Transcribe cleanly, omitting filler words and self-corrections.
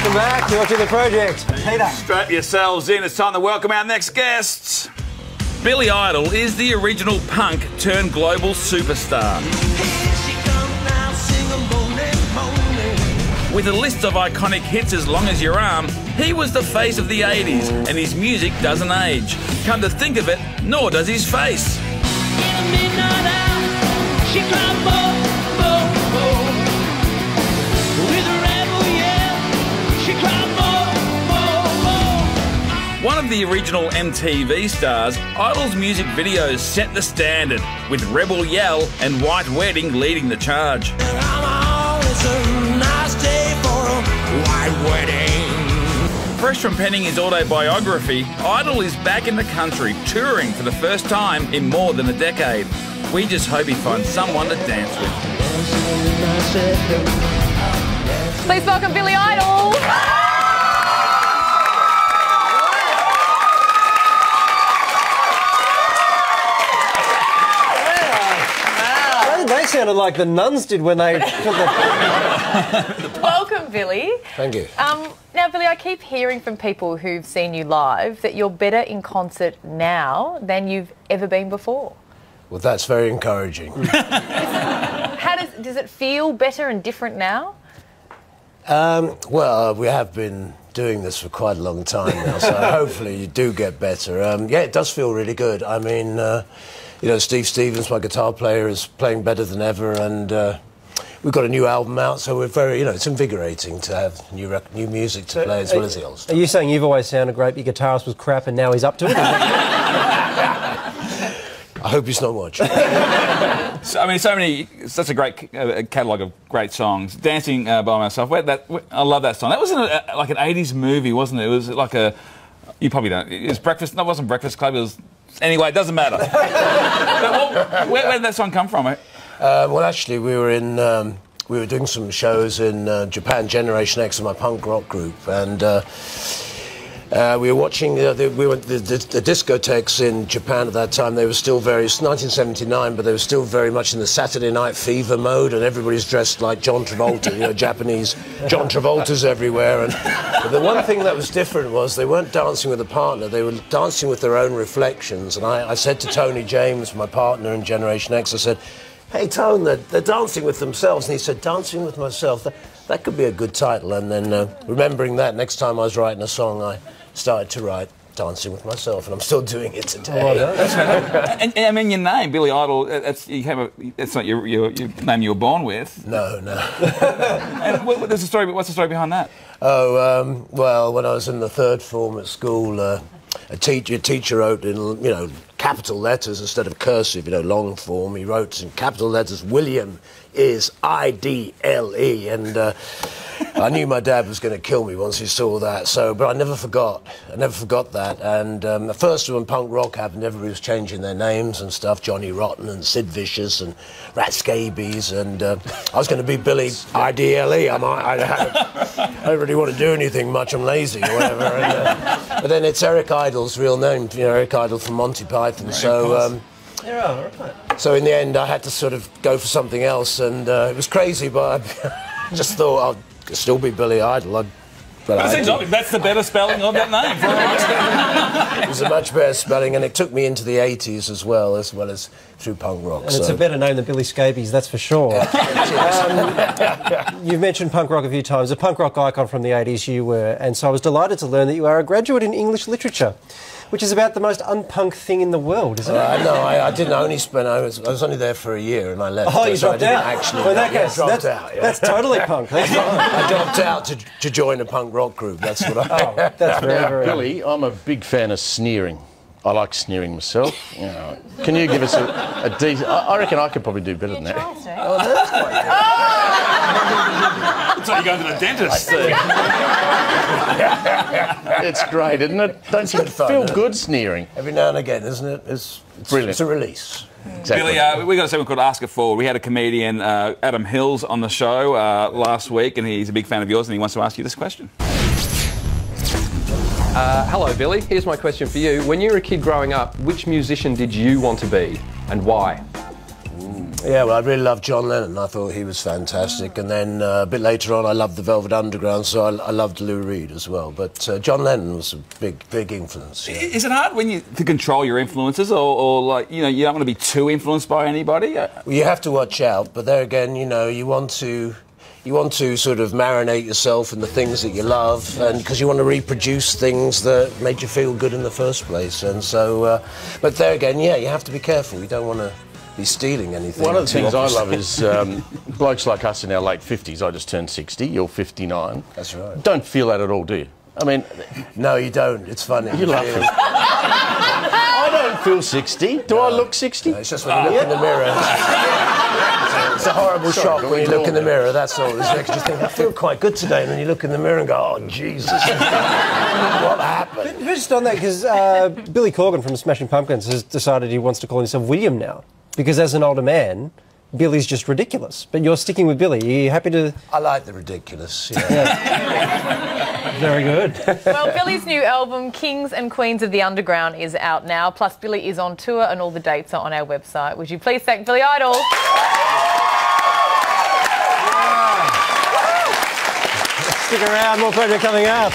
Welcome back. You're watching The Project. Peter. Strap yourselves in. It's time to welcome our next guests. Billy Idol is the original punk turned global superstar. With a list of iconic hits as long as your arm, he was the face of the 80s, and his music doesn't age. Come to think of it, nor does his face. One of the original MTV stars, Idol's music videos set the standard, with Rebel Yell and White Wedding leading the charge. Fresh from penning his autobiography, Idol is back in the country, touring for the first time in more than a decade. We just hope he finds someone to dance with. Please welcome Billy Idol. They sounded like the Nuns did when they... Welcome, Billy. Thank you. Now, Billy, I keep hearing from people who've seen you live that you're better in concert now than you've ever been before. Well, that's very encouraging. How does it feel better and different now? Well, we have been doing this for quite a long time now, so hopefully you do get better. Yeah, it does feel really good. I mean, you know, Steve Stevens, my guitar player, is playing better than ever, and we've got a new album out, so we're very, you know, it's invigorating to have new music to play as well as the old stuff. Are you saying you've always sounded great, but your guitarist was crap and now he's up to it? I hope he's not watching. So, I mean, such a great catalogue of great songs. Dancing by Myself, I love that song. That was like an 80s movie, wasn't it? It was like a, you probably don't, it was Breakfast, no, it wasn't Breakfast Club, it was, anyway, it doesn't matter. Where did that song come from, mate? Well, actually, we were doing some shows in Japan. Generation X is my punk rock group, and we were watching the discotheques in Japan at that time. They were still it's 1979, but they were still very much in the Saturday Night Fever mode, and everybody's dressed like John Travolta, you know, Japanese John Travoltas everywhere. And but the one thing that was different was they weren't dancing with a partner; they were dancing with their own reflections. And I said to Tony James, my partner in Generation X, I said, "Hey, Tone, they're dancing with themselves." And he said, "Dancing with myself, that could be a good title." And then remembering that, next time I was writing a song, I started to write Dancing with Myself, and I'm still doing it today. And I mean, your name, Billy Idol, it's not your name you were born with. No. And what's the story behind that? Oh, well, when I was in the third form at school, a teacher wrote in, you know, capital letters instead of cursive, you know, long form. He wrote in capital letters, "William is I-D-L-E," and I knew my dad was going to kill me once he saw that. But I never forgot that. And at first, when punk rock happened, everybody was changing their names and stuff. Johnny Rotten and Sid Vicious and Rat Scabies, and I was going to be Billy I-D-L-E. I don't really want to do anything much. I'm lazy or whatever. But then it's Eric Idle's real name, you know, Eric Idle from Monty Python. So in the end, I had to sort of go for something else, and it was crazy, but I just thought I'd still be Billy Idol. That's the better spelling of that name. It was a much better spelling, and it took me into the 80s as well as through punk rock. And it's a better name than Billy Scabies, that's for sure. You've mentioned punk rock a few times. A punk rock icon from the 80s you were, and so I was delighted to learn that you are a graduate in English literature, which is about the most unpunk thing in the world, isn't it? No, I didn't. I was only there for a year, and I left. Oh, you dropped out? Actually, well, in that case, dropped out. Yeah. That's totally punk. That's fine. I dropped out to join a punk rock group. That's what I... Oh, that's very... Billy, I'm a big fan of sneering. I like sneering myself. You know, can you give us a decent... I reckon I could probably do better than that. Oh, that's quite good. It's like you're going to the dentist. It's great, isn't it? Don't you feel good sneering? Every now and again, isn't it? It's brilliant. It's a release. Exactly. Billy, we got something called Ask It Forward. We had a comedian, Adam Hills, on the show last week, and he's a big fan of yours, and he wants to ask you this question. Hello, Billy. Here's my question for you. When you were a kid growing up, which musician did you want to be, and why? Yeah, well, I really loved John Lennon. I thought he was fantastic. And then a bit later on, I loved the Velvet Underground, so I loved Lou Reed as well. But John Lennon was a big influence. Yeah. Is it hard when to control your influences, or like, you know, you don't want to be too influenced by anybody? Well, you have to watch out, but there again, you know, you want to sort of marinate yourself in the things that you love, and because you want to reproduce things that made you feel good in the first place. And so, but there again, yeah, you have to be careful. You don't want to be stealing anything. One of the things I love is blokes like us in our late 50s. I just turned 60, you're 59. That's right. Don't feel that at all, do you? I mean... No, you don't. It's funny. You laugh. I don't feel 60. Do I look 60? No, it's just when you look in the mirror. It's a horrible shock when you look in the mirror, that's all. It's like you think, I feel quite good today, and then you look in the mirror and go, oh, Jesus. What happened? Just on that, because Billy Corgan from Smashing Pumpkins has decided he wants to call himself William now. Because as an older man, Billy's just ridiculous. But you're sticking with Billy. Are you happy to... I like the ridiculous, yeah. Very good. Well, Billy's new album, Kings and Queens of the Underground, is out now. Plus, Billy is on tour and all the dates are on our website. Would you please thank Billy Idol? Stick around, more pleasure coming up.